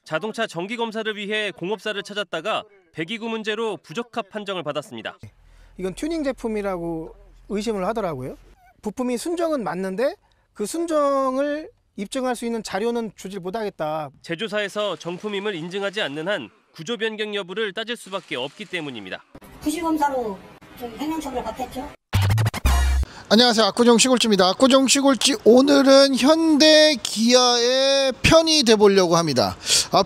자동차 정기검사를 위해 공업사를 찾았다가 배기구 문제로 부적합 판정을 받았습니다. 이건 튜닝 제품이라고 의심을 하더라고요. 부품이 순정은 맞는데 그 순정을 입증할 수 있는 자료는 주질 못하겠다. 제조사에서 정품임을 인증하지 않는 한 구조 변경 여부를 따질 수밖에 없기 때문입니다. 부실검사로 좀 행정처벌을 받겠죠. 안녕하세요. 압구정 시골지입니다. 압구정 시골지, 오늘은 현대 기아의 편이 돼보려고 합니다.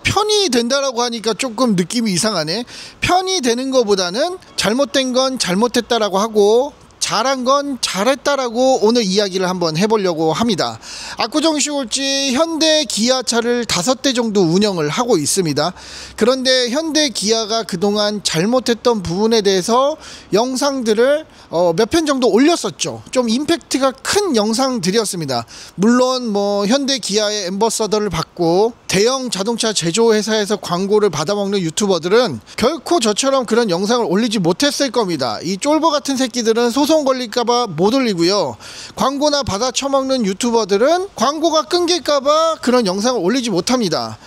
편이 된다라고 하니까 조금 느낌이 이상하네. 편이 되는 것보다는 잘못된 건 잘못했다라고 하고 잘한 건 잘했다라고 오늘 이야기를 한번 해보려고 합니다. 압구정 시골지 현대 기아차를 5대 정도 운영을 하고 있습니다. 그런데 현대 기아가 그동안 잘못했던 부분에 대해서 영상들을 몇 편 정도 올렸었죠. 좀 임팩트가 큰 영상들이었습니다. 물론 뭐 현대 기아의 앰버서더를 받고 대형 자동차 제조회사에서 광고를 받아먹는 유튜버들은 결코 저처럼 그런 영상을 올리지 못했을 겁니다. 이 쫄보 같은 새끼들은 소송 걸릴까봐 못 올리고요. 광고나 받아 처먹는 유튜버들은 광고가 끊길까봐 그런 영상을 올리지 못합니다.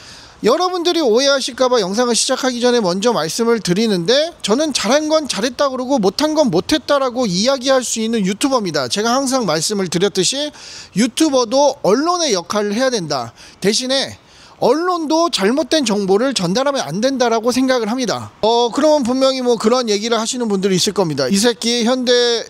여러분들이 오해하실까봐 영상을 시작하기 전에 먼저 말씀을 드리는데, 저는 잘한 건 잘했다 그러고 못한 건 못했다라고 이야기할 수 있는 유튜버입니다. 제가 항상 말씀을 드렸듯이 유튜버도 언론의 역할을 해야 된다. 대신에 언론도 잘못된 정보를 전달하면 안 된다라고 생각을 합니다. 그러면 분명히 뭐 그런 얘기를 하시는 분들이 있을 겁니다. 이 새끼 현대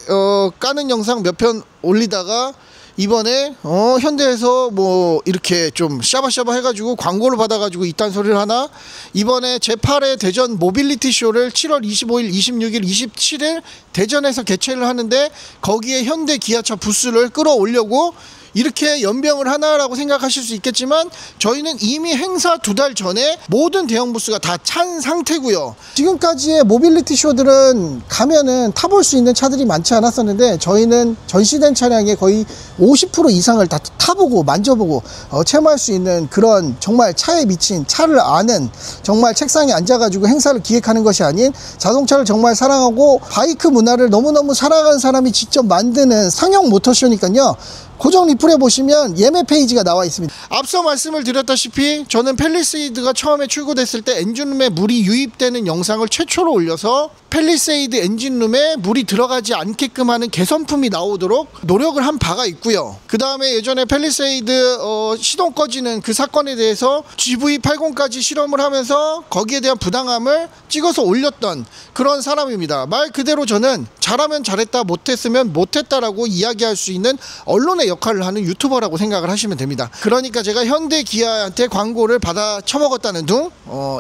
까는 영상 몇 편 올리다가 이번에 현대에서 뭐 이렇게 좀 샤바샤바 해가지고 광고를 받아가지고 이딴 소리를 하나? 이번에 제8회 대전 모빌리티 쇼를 7월 25일, 26일, 27일 대전에서 개최를 하는데 거기에 현대 기아차 부스를 끌어올려고 이렇게 연병을 하나라고 생각하실 수 있겠지만, 저희는 이미 행사 2달 전에 모든 대형 부스가 다 찬 상태고요. 지금까지의 모빌리티 쇼들은 가면은 타볼 수 있는 차들이 많지 않았었는데, 저희는 전시된 차량의 거의 50% 이상을 다 타보고 만져보고 체험할 수 있는 그런, 정말 차에 미친, 차를 아는, 정말 책상에 앉아가지고 행사를 기획하는 것이 아닌 자동차를 정말 사랑하고 바이크 문화를 너무너무 사랑하는 사람이 직접 만드는 상용 모터쇼니까요. 고정 리플에 보시면 예매 페이지가 나와 있습니다. 앞서 말씀을 드렸다시피 저는 팰리세이드가 처음에 출고됐을 때 엔진룸에 물이 유입되는 영상을 최초로 올려서 팰리세이드 엔진룸에 물이 들어가지 않게끔 하는 개선품이 나오도록 노력을 한 바가 있고요. 그 다음에 예전에 팰리세이드 시동 꺼지는 그 사건에 대해서 GV80까지 실험을 하면서 거기에 대한 부당함을 찍어서 올렸던 그런 사람입니다. 말 그대로 저는 잘하면 잘했다, 못했으면 못했다라고 이야기할 수 있는 언론의 역할을 하는 유튜버라고 생각을 하시면 됩니다. 그러니까 제가 현대 기아한테 광고를 받아 처먹었다는 둥,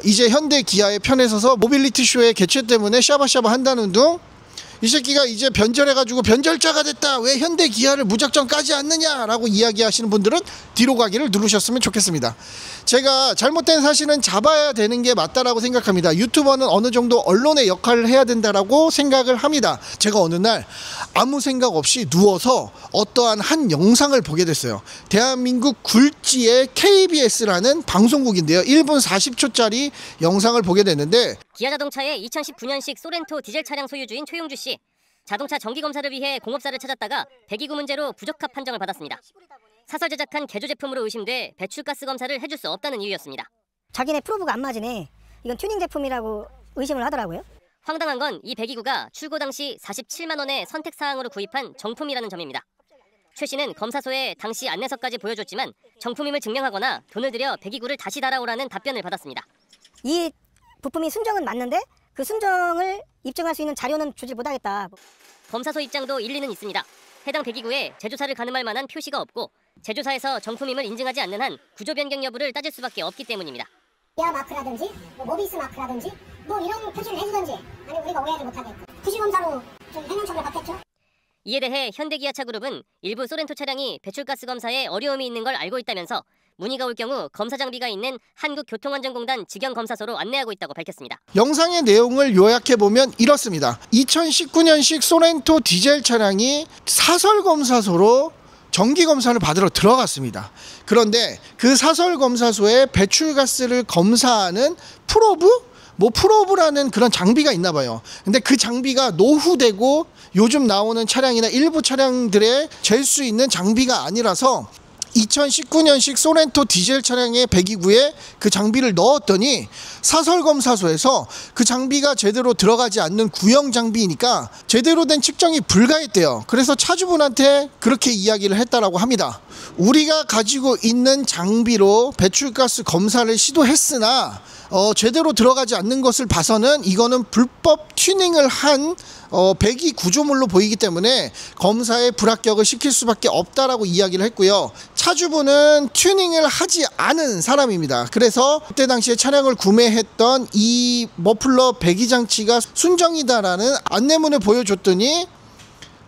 이제 현대 기아의 편에 서서 모빌리티 쇼의 개최 때문에 샤바샤바 한다는 둥, 이 새끼가 이제 변절해가지고 변절자가 됐다, 왜 현대 기아를 무작정 까지 않느냐라고 이야기하시는 분들은 뒤로 가기를 누르셨으면 좋겠습니다. 제가 잘못된 사실은 잡아야 되는 게 맞다라고 생각합니다. 유튜버는 어느 정도 언론의 역할을 해야 된다라고 생각을 합니다. 제가 어느 날 아무 생각 없이 누워서 어떠한 한 영상을 보게 됐어요. 대한민국 굴지의 KBS라는 방송국인데요. 1분 40초짜리 영상을 보게 됐는데, 기아자동차의 2019년식 소렌토 디젤 차량 소유주인 최용주 씨, 자동차 정기검사를 위해 공업사를 찾았다가 배기구 문제로 부적합 판정을 받았습니다. 사설 제작한 개조 제품으로 의심돼 배출가스 검사를 해줄 수 없다는 이유였습니다. 자기네 프로브가 안 맞으네. 이건 튜닝 제품이라고 의심을 하더라고요. 황당한 건 이 배기구가 출고 당시 47만 원의 선택사항으로 구입한 정품이라는 점입니다. 최 씨는 검사소에 당시 안내서까지 보여줬지만 정품임을 증명하거나 돈을 들여 배기구를 다시 달아오라는 답변을 받았습니다. 이 부품이 순정은 맞는데 그 순정을 입증할 수 있는 자료는 주질 못하겠다. 검사소 입장도 일리는 있습니다. 해당 배기구에 제조사를 가늠할 만한 표시가 없고 제조사에서 정품임을 인증하지 않는 한 구조 변경 여부를 따질 수밖에 없기 때문입니다. 기아 마크라든지 모비스 마크라든지 이런 표시를 해주든지, 아니면 우리가 오해하지 못하게끔 부실검사로 좀 행정처벌을 받겠죠. 이에 대해 현대기아차그룹은 일부 소렌토 차량이 배출가스 검사에 어려움이 있는 걸 알고 있다면서 문의가 올 경우 검사 장비가 있는 한국교통안전공단 직영검사소로 안내하고 있다고 밝혔습니다. 영상의 내용을 요약해보면 이렇습니다. 2019년식 소렌토 디젤 차량이 사설검사소로 정기검사를 받으러 들어갔습니다. 그런데 그 사설검사소에 배출가스를 검사하는 프로브라는 그런 장비가 있나 봐요. 근데 그 장비가 노후되고 요즘 나오는 차량이나 일부 차량들에 잴 수 있는 장비가 아니라서 2019년식 소렌토 디젤 차량의 배기구에 그 장비를 넣었더니 사설검사소에서 그 장비가 제대로 들어가지 않는 구형 장비이니까 제대로 된 측정이 불가했대요. 그래서 차주분한테 그렇게 이야기를 했다라고 합니다. 우리가 가지고 있는 장비로 배출가스 검사를 시도했으나 제대로 들어가지 않는 것을 봐서는 이거는 불법 튜닝을 한 배기 구조물로 보이기 때문에 검사에 불합격을 시킬 수밖에 없다라고 이야기를 했고요. 차주분은 튜닝을 하지 않은 사람입니다. 그래서 그때 당시에 차량을 구매했던 이 머플러 배기 장치가 순정이다라는 안내문을 보여줬더니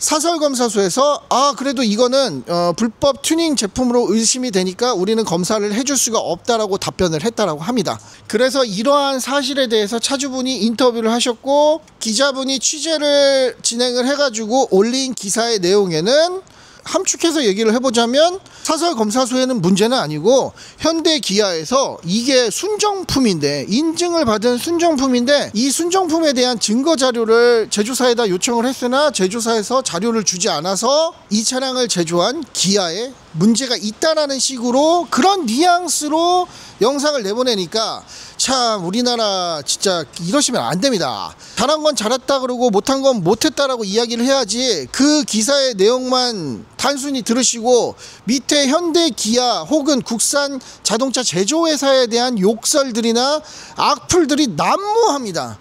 사설검사소에서 그래도 이거는 불법 튜닝 제품으로 의심이 되니까 우리는 검사를 해줄 수가 없다라고 답변을 했다라고 합니다. 그래서 이러한 사실에 대해서 차주분이 인터뷰를 하셨고 기자분이 취재를 진행을 해가지고 올린 기사의 내용에는 함축해서 얘기를 해보자면 사설검사소에는 문제는 아니고 현대 기아에서 이게 순정품인데 인증을 받은 순정품인데 이 순정품에 대한 증거 자료를 제조사에다 요청을 했으나 제조사에서 자료를 주지 않아서 이 차량을 제조한 기아에 문제가 있다라는 식으로 그런 뉘앙스로 영상을 내보내니까 참 우리나라 진짜 이러시면 안 됩니다. 잘한 건 잘했다 그러고 못한 건 못했다라고 이야기를 해야지 그 기사의 내용만 단순히 들으시고 밑에 현대 기아 혹은 국산 자동차 제조회사에 대한 욕설들이나 악플들이 난무합니다.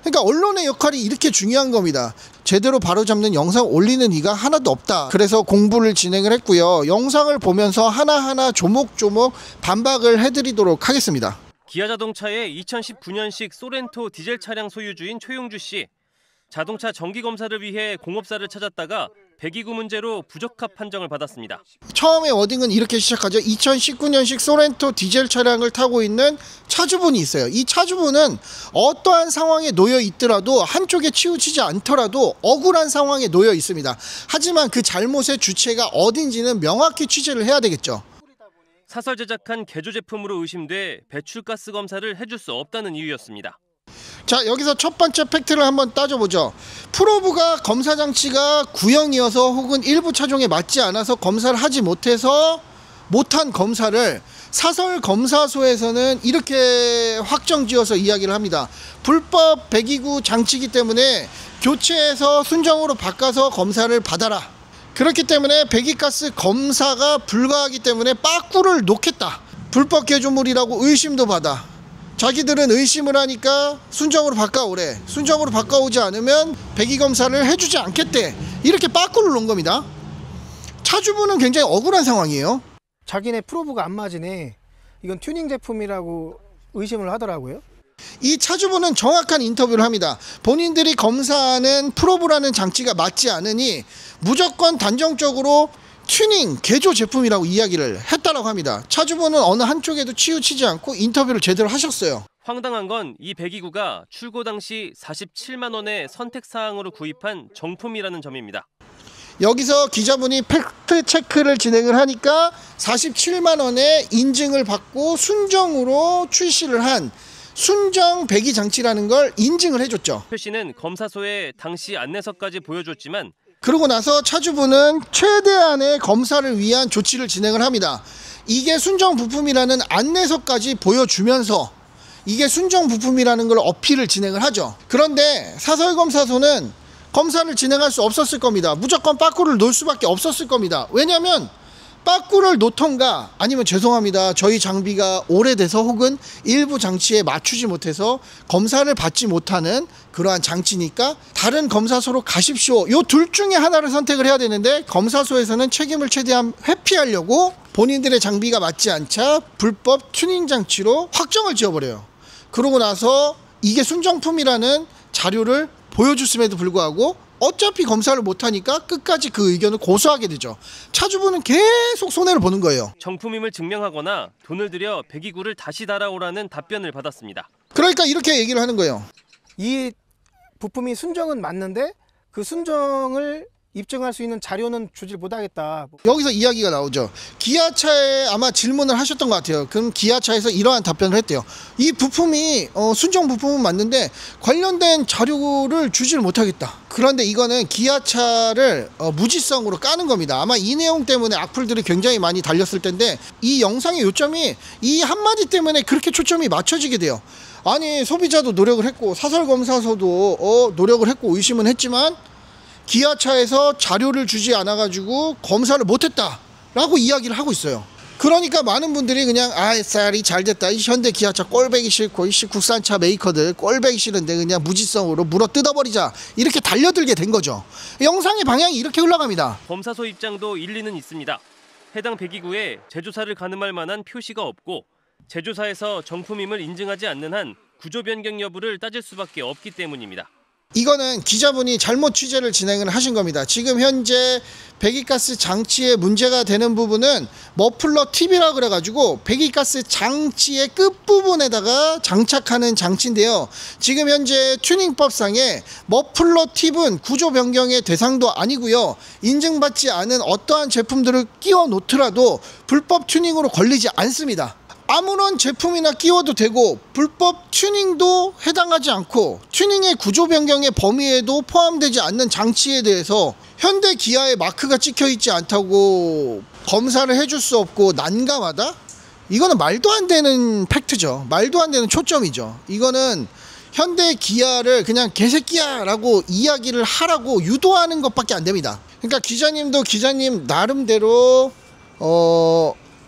그러니까 언론의 역할이 이렇게 중요한 겁니다. 제대로 바로잡는 영상 올리는 이가 하나도 없다. 그래서 공부를 진행을 했고요. 영상을 보면서 하나하나 조목조목 반박을 해드리도록 하겠습니다. 기아자동차의 2019년식 소렌토 디젤 차량 소유주인 최용주 씨. 자동차 정기 검사를 위해 공업사를 찾았다가 배기구 문제로 부적합 판정을 받았습니다. 처음에 워딩은 이렇게 시작하죠. 2019년식 소렌토 디젤 차량을 타고 있는 차주분이 있어요. 이 차주분은 어떠한 상황에 놓여 있더라도 한쪽에 치우치지 않더라도 억울한 상황에 놓여 있습니다. 하지만 그 잘못의 주체가 어딘지는 명확히 취재를 해야 되겠죠. 사설 제작한 개조 제품으로 의심돼 배출가스 검사를 해줄 수 없다는 이유였습니다. 자, 여기서 첫 번째 팩트를 한번 따져보죠. 프로브가 검사 장치가 구형이어서 혹은 일부 차종에 맞지 않아서 검사를 하지 못해서 못한 검사를 사설 검사소에서는 이렇게 확정지어서 이야기를 합니다. 불법 배기구 장치이기 때문에 교체해서 순정으로 바꿔서 검사를 받아라. 그렇기 때문에 배기가스 검사가 불가하기 때문에 빠꾸를 놓겠다. 불법 개조물이라고 의심도 받아. 자기들은 의심을 하니까 순정으로 바꿔오래. 순정으로 바꿔오지 않으면 배기검사를 해주지 않겠대. 이렇게 빠꾸를 놓은 겁니다. 차주분은 굉장히 억울한 상황이에요. 자기네 프로브가 안 맞으네. 이건 튜닝 제품이라고 의심을 하더라고요. 이 차주분은 정확한 인터뷰를 합니다. 본인들이 검사하는 프로브라는 장치가 맞지 않으니 무조건 단정적으로 튜닝, 개조 제품이라고 이야기를 했다라고 합니다. 차주분은 어느 한쪽에도 치우치지 않고 인터뷰를 제대로 하셨어요. 황당한 건 이 배기구가 출고 당시 47만 원의 선택사항으로 구입한 정품이라는 점입니다. 여기서 기자분이 팩트 체크를 진행을 하니까 47만 원의 인증을 받고 순정으로 출시를 한 순정 배기 장치라는 걸 인증을 해줬죠. 최 씨는 검사소에 당시 안내서까지 보여줬지만 그러고 나서 차주분은 최대한의 검사를 위한 조치를 진행을 합니다. 이게 순정 부품이라는 안내서까지 보여주면서 이게 순정 부품이라는 걸 어필을 진행을 하죠. 그런데 사설검사소는 검사를 진행할 수 없었을 겁니다. 무조건 빠꾸를 놓을 수밖에 없었을 겁니다. 왜냐하면 빠꾸를 놓던가 아니면 죄송합니다. 저희 장비가 오래돼서 혹은 일부 장치에 맞추지 못해서 검사를 받지 못하는 그러한 장치니까 다른 검사소로 가십시오. 요 둘 중에 하나를 선택을 해야 되는데 검사소에서는 책임을 최대한 회피하려고 본인들의 장비가 맞지 않자 불법 튜닝 장치로 확정을 지어버려요. 그러고 나서 이게 순정품이라는 자료를 보여줬음에도 불구하고 어차피 검사를 못하니까 끝까지 그 의견을 고수하게 되죠. 차주분은 계속 손해를 보는 거예요. 정품임을 증명하거나 돈을 들여 배기구를 다시 달아오라는 답변을 받았습니다. 그러니까 이렇게 얘기를 하는 거예요. 이 부품이 순정은 맞는데 그 순정을 입증할 수 있는 자료는 주질 못하겠다. 여기서 이야기가 나오죠. 기아차에 아마 질문을 하셨던 것 같아요. 그럼 기아차에서 이러한 답변을 했대요. 이 부품이 순정 부품은 맞는데 관련된 자료를 주질 못하겠다. 그런데 이거는 기아차를 무지성으로 까는 겁니다. 아마 이 내용 때문에 악플들이 굉장히 많이 달렸을 텐데 이 영상의 요점이 이 한마디 때문에 그렇게 초점이 맞춰지게 돼요. 아니 소비자도 노력을 했고 사설검사소도 노력을 했고 의심은 했지만 기아차에서 자료를 주지 않아가지고 검사를 못했다 라고 이야기를 하고 있어요. 그러니까 많은 분들이 그냥 쌀이 잘됐다, 이 현대 기아차 꼴배기 싫고 이 국산차 메이커들 꼴배기 싫은데 그냥 무지성으로 물어 뜯어버리자, 이렇게 달려들게 된 거죠. 영상의 방향이 이렇게 흘러갑니다. 검사소 입장도 일리는 있습니다. 해당 배기구에 제조사를 가늠할 만한 표시가 없고 제조사에서 정품임을 인증하지 않는 한 구조 변경 여부를 따질 수밖에 없기 때문입니다. 이거는 기자분이 잘못 취재를 진행을 하신 겁니다. 지금 현재 배기가스 장치에 문제가 되는 부분은 머플러 팁이라 그래가지고 배기가스 장치의 끝부분에다가 장착하는 장치인데요. 지금 현재 튜닝법상에 머플러 팁은 구조 변경의 대상도 아니고요. 인증받지 않은 어떠한 제품들을 끼워 놓더라도 불법 튜닝으로 걸리지 않습니다. 아무런 제품이나 끼워도 되고 불법 튜닝도 해당하지 않고 튜닝의 구조 변경의 범위에도 포함되지 않는 장치에 대해서 현대 기아의 마크가 찍혀 있지 않다고 검사를 해줄 수 없고 난감하다? 이거는 말도 안 되는 팩트죠. 말도 안 되는 초점이죠. 이거는 현대 기아를 그냥 개새끼야 라고 이야기를 하라고 유도하는 것밖에 안 됩니다. 그러니까 기자님도 기자님 나름대로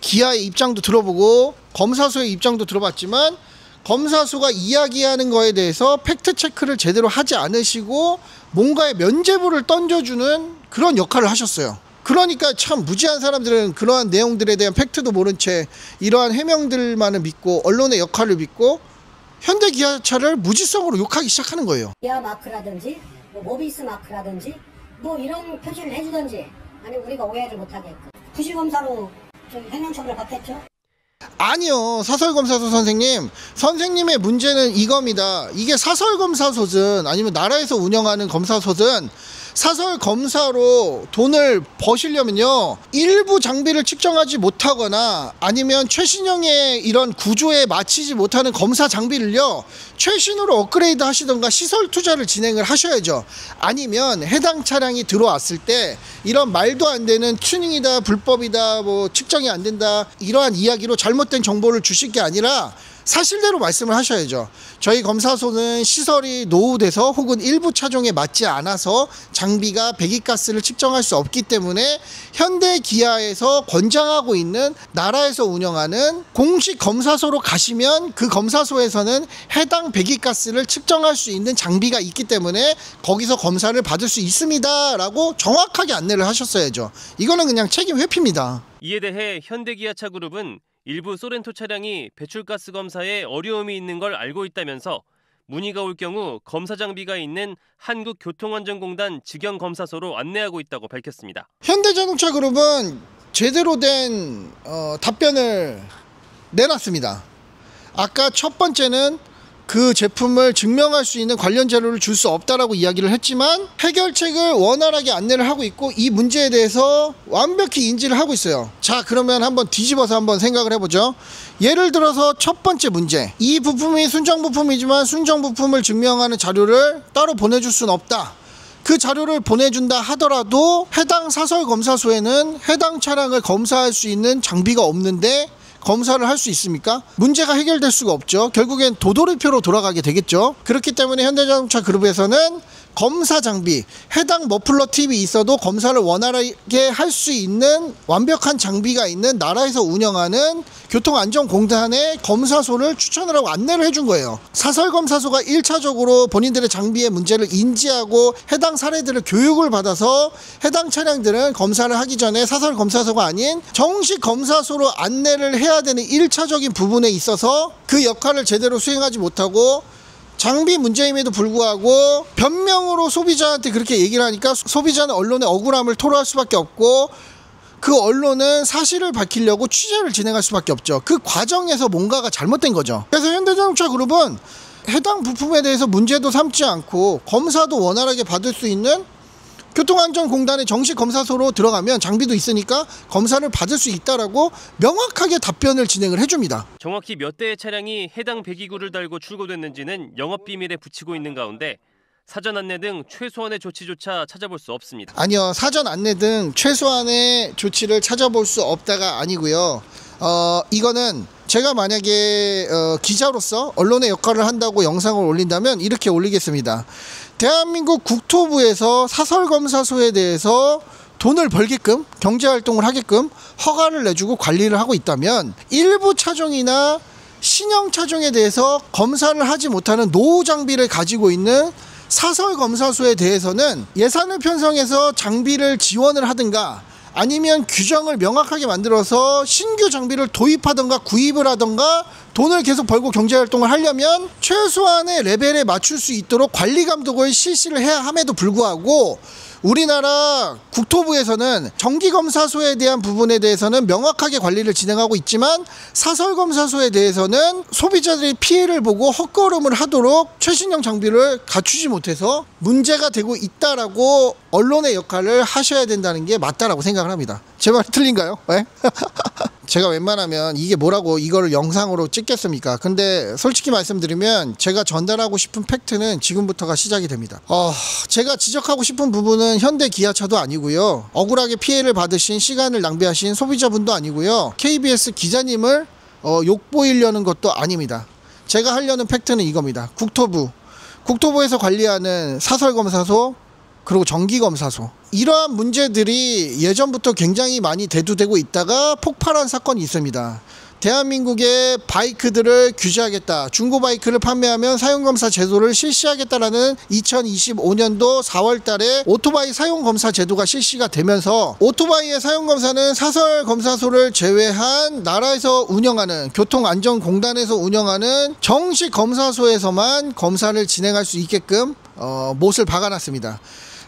기아의 입장도 들어보고 검사소의 입장도 들어봤지만 검사소가 이야기하는 거에 대해서 팩트체크를 제대로 하지 않으시고 뭔가의 면죄부를 던져주는 그런 역할을 하셨어요. 그러니까 참 무지한 사람들은 그러한 내용들에 대한 팩트도 모른 채 이러한 해명들만을 믿고 언론의 역할을 믿고 현대 기아차를 무지성으로 욕하기 시작하는 거예요. 기아 마크라든지 모비스 마크라든지 이런 표시를 해주든지 아니 우리가 오해를 못하게끔 부실검사로 좀 행정처벌을 받겠죠? 아니요, 사설검사소 선생님의 문제는 이겁니다. 이게 사설검사소든 아니면 나라에서 운영하는 검사소든 사설검사로 돈을 버시려면요, 일부 장비를 측정하지 못하거나 아니면 최신형의 이런 구조에 맞추지 못하는 검사 장비를요 최신으로 업그레이드 하시던가 시설 투자를 진행을 하셔야죠. 아니면 해당 차량이 들어왔을 때 이런 말도 안 되는 튜닝이다, 불법이다, 측정이 안 된다, 이러한 이야기로 잘못된 정보를 주실 게 아니라 사실대로 말씀을 하셔야죠. 저희 검사소는 시설이 노후돼서 혹은 일부 차종에 맞지 않아서 장비가 배기가스를 측정할 수 없기 때문에 현대 기아에서 권장하고 있는 나라에서 운영하는 공식 검사소로 가시면 그 검사소에서는 해당 배기가스를 측정할 수 있는 장비가 있기 때문에 거기서 검사를 받을 수 있습니다 라고 정확하게 안내를 하셨어야죠. 이거는 그냥 책임 회피입니다. 이에 대해 현대기아차 그룹은 일부 소렌토 차량이 배출가스 검사에 어려움이 있는 걸 알고 있다면서 문의가 올 경우 검사 장비가 있는 한국교통안전공단 직영검사소로 안내하고 있다고 밝혔습니다. 현대자동차 그룹은 제대로 된 답변을 내놨습니다. 아까 첫 번째는 그 제품을 증명할 수 있는 관련 자료를 줄 수 없다라고 이야기를 했지만 해결책을 원활하게 안내를 하고 있고 이 문제에 대해서 완벽히 인지를 하고 있어요. 자, 그러면 한번 뒤집어서 한번 생각을 해보죠. 예를 들어서 첫 번째 문제, 이 부품이 순정 부품이지만 순정 부품을 증명하는 자료를 따로 보내줄 수는 없다. 그 자료를 보내준다 하더라도 해당 사설검사소에는 해당 차량을 검사할 수 있는 장비가 없는데 검사를 할 수 있습니까? 문제가 해결될 수가 없죠. 결국엔 도돌이표로 돌아가게 되겠죠. 그렇기 때문에 현대자동차 그룹에서는 검사 장비, 해당 머플러 팁이 있어도 검사를 원활하게 할 수 있는 완벽한 장비가 있는 나라에서 운영하는 교통안전공단의 검사소를 추천을 하고 안내를 해준 거예요. 사설검사소가 1차적으로 본인들의 장비의 문제를 인지하고 해당 사례들을 교육을 받아서 해당 차량들은 검사를 하기 전에 사설검사소가 아닌 정식 검사소로 안내를 해야 되는 1차적인 부분에 있어서 그 역할을 제대로 수행하지 못하고 장비 문제임에도 불구하고 변명으로 소비자한테 그렇게 얘기를 하니까 소비자는 언론의 억울함을 토로할 수밖에 없고 그 언론은 사실을 밝히려고 취재를 진행할 수밖에 없죠. 그 과정에서 뭔가가 잘못된 거죠. 그래서 현대자동차 그룹은 해당 부품에 대해서 문제도 삼지 않고 검사도 원활하게 받을 수 있는 교통안전공단의 정식 검사소로 들어가면 장비도 있으니까 검사를 받을 수 있다라고 명확하게 답변을 진행을 해줍니다. 정확히 몇 대의 차량이 해당 배기구를 달고 출고됐는지는 영업비밀에 붙이고 있는 가운데 사전 안내 등 최소한의 조치조차 찾아볼 수 없습니다. 아니요, 사전 안내 등 최소한의 조치를 찾아볼 수 없다가 아니고요. 이거는 제가 만약에 기자로서 언론의 역할을 한다고 영상을 올린다면 이렇게 올리겠습니다. 대한민국 국토부에서 사설검사소에 대해서 돈을 벌게끔, 경제활동을 하게끔 허가를 내주고 관리를 하고 있다면 일부 차종이나 신형 차종에 대해서 검사를 하지 못하는 노후 장비를 가지고 있는 사설검사소에 대해서는 예산을 편성해서 장비를 지원을 하든가 아니면 규정을 명확하게 만들어서 신규 장비를 도입하던가 구입을 하던가 돈을 계속 벌고 경제활동을 하려면 최소한의 레벨에 맞출 수 있도록 관리 감독을 실시를 해야 함에도 불구하고 우리나라 국토부에서는 정기검사소에 대한 부분에 대해서는 명확하게 관리를 진행하고 있지만 사설검사소에 대해서는 소비자들이 피해를 보고 헛걸음을 하도록 최신형 장비를 갖추지 못해서 문제가 되고 있다라고 언론의 역할을 하셔야 된다는 게 맞다라고 생각을 합니다. 제 말이 틀린가요? 네? 제가 웬만하면 이게 뭐라고 이거를 영상으로 찍겠습니까? 근데 솔직히 말씀드리면 제가 전달하고 싶은 팩트는 지금부터가 시작이 됩니다. 제가 지적하고 싶은 부분은 현대 기아차도 아니고요. 억울하게 피해를 받으신 시간을 낭비하신 소비자분도 아니고요. KBS 기자님을 욕보이려는 것도 아닙니다. 제가 하려는 팩트는 이겁니다. 국토부에서 관리하는 사설검사소 그리고 정기검사소 이러한 문제들이 예전부터 굉장히 많이 대두되고 있다가 폭발한 사건이 있습니다. 대한민국의 바이크들을 규제하겠다. 중고 바이크를 판매하면 사용검사 제도를 실시하겠다라는 2025년도 4월 달에 오토바이 사용검사 제도가 실시가 되면서 오토바이의 사용검사는 사설검사소를 제외한 나라에서 운영하는 교통안전공단에서 운영하는 정식 검사소에서만 검사를 진행할 수 있게끔 못을 박아놨습니다.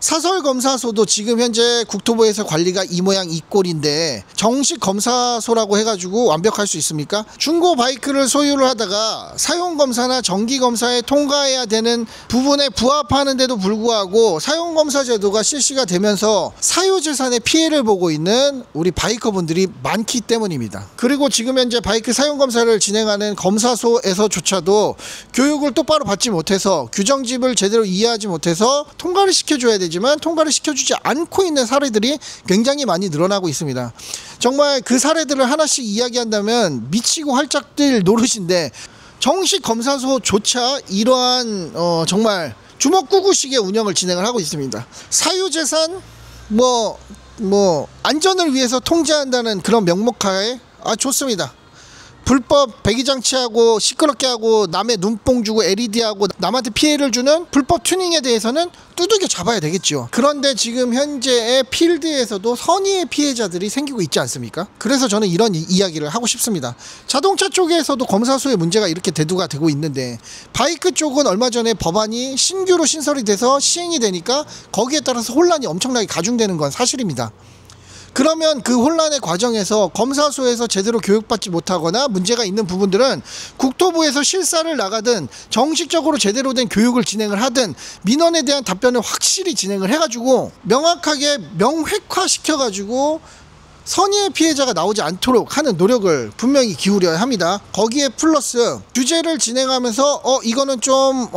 사설검사소도 지금 현재 국토부에서 관리가 이 모양 이 꼴인데 정식 검사소라고 해가지고 완벽할 수 있습니까? 중고 바이크를 소유를 하다가 사용검사나 정기검사에 통과해야 되는 부분에 부합하는데도 불구하고 사용검사 제도가 실시가 되면서 사유재산의 피해를 보고 있는 우리 바이커분들이 많기 때문입니다. 그리고 지금 현재 바이크 사용검사를 진행하는 검사소에서조차도 교육을 똑바로 받지 못해서 규정집을 제대로 이해하지 못해서 통과를 시켜줘야 되지만 통과를 시켜주지 않고 있는 사례들이 굉장히 많이 늘어나고 있습니다. 정말 그 사례들을 하나씩 이야기한다면 미치고 활짝 뛸 노릇인데 정식 검사소조차 이러한 정말 주먹구구식의 운영을 진행을 하고 있습니다. 사유재산 안전을 위해서 통제한다는 그런 명목하에 좋습니다. 불법 배기장치하고 시끄럽게 하고 남의 눈뽕 주고 LED하고 남한테 피해를 주는 불법 튜닝에 대해서는 두들겨 잡아야 되겠죠. 그런데 지금 현재의 필드에서도 선의의 피해자들이 생기고 있지 않습니까? 그래서 저는 이런 이야기를 하고 싶습니다. 자동차 쪽에서도 검사소의 문제가 이렇게 대두가 되고 있는데 바이크 쪽은 얼마 전에 법안이 신규로 신설이 돼서 시행이 되니까 거기에 따라서 혼란이 엄청나게 가중되는 건 사실입니다. 그러면 그 혼란의 과정에서 검사소에서 제대로 교육받지 못하거나 문제가 있는 부분들은 국토부에서 실사를 나가든 정식적으로 제대로 된 교육을 진행을 하든 민원에 대한 답변을 확실히 진행을 해가지고 명확하게 명획화시켜가지고 선의의 피해자가 나오지 않도록 하는 노력을 분명히 기울여야 합니다. 거기에 플러스 규제를 진행하면서 이거는 좀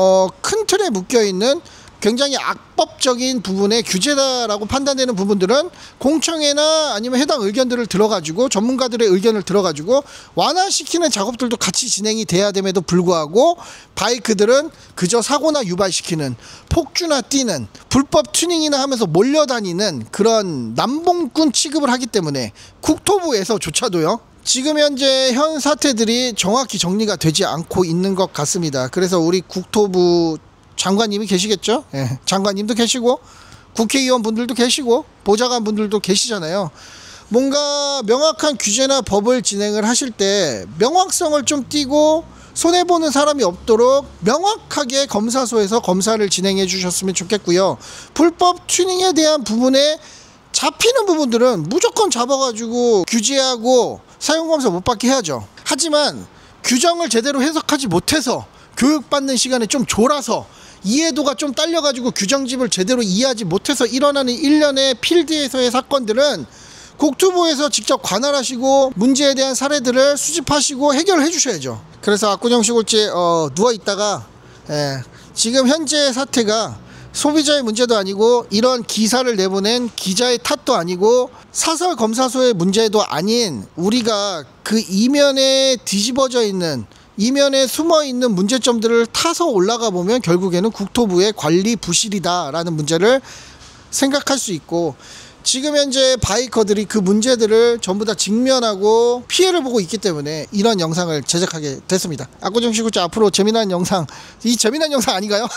큰 틀에 묶여있는 굉장히 악법적인 부분의 규제다라고 판단되는 부분들은 공청회나 아니면 해당 의견들을 들어가지고 전문가들의 의견을 들어가지고 완화시키는 작업들도 같이 진행이 돼야 됨에도 불구하고 바이크들은 그저 사고나 유발시키는 폭주나 뛰는 불법 튜닝이나 하면서 몰려다니는 그런 남봉꾼 취급을 하기 때문에 국토부에서조차도요 지금 현재 현 사태들이 정확히 정리가 되지 않고 있는 것 같습니다. 그래서 우리 국토부 장관님이 계시겠죠? 예, 장관님도 계시고 국회의원 분들도 계시고 보좌관 분들도 계시잖아요. 뭔가 명확한 규제나 법을 진행을 하실 때 명확성을 좀 띄고 손해보는 사람이 없도록 명확하게 검사소에서 검사를 진행해 주셨으면 좋겠고요. 불법 튜닝에 대한 부분에 잡히는 부분들은 무조건 잡아가지고 규제하고 사용검사 못 받게 해야죠. 하지만 규정을 제대로 해석하지 못해서 교육받는 시간에 좀 졸아서 이해도가 좀 딸려가지고 규정집을 제대로 이해하지 못해서 일어나는 일련의 필드에서의 사건들은 국토부에서 직접 관할하시고 문제에 대한 사례들을 수집하시고 해결해 주셔야죠. 그래서 압구정 시골지에 누워있다가 지금 현재 사태가 소비자의 문제도 아니고 이런 기사를 내보낸 기자의 탓도 아니고 사설 검사소의 문제도 아닌 우리가 그 이면에 뒤집어져 있는 이면에 숨어있는 문제점들을 타서 올라가 보면 결국에는 국토부의 관리 부실이다라는 문제를 생각할 수 있고, 지금 현재 바이커들이 그 문제들을 전부 다 직면하고 피해를 보고 있기 때문에 이런 영상을 제작하게 됐습니다. 압구정 시골지 앞으로 재미난 영상, 이 재미난 영상 아닌가요?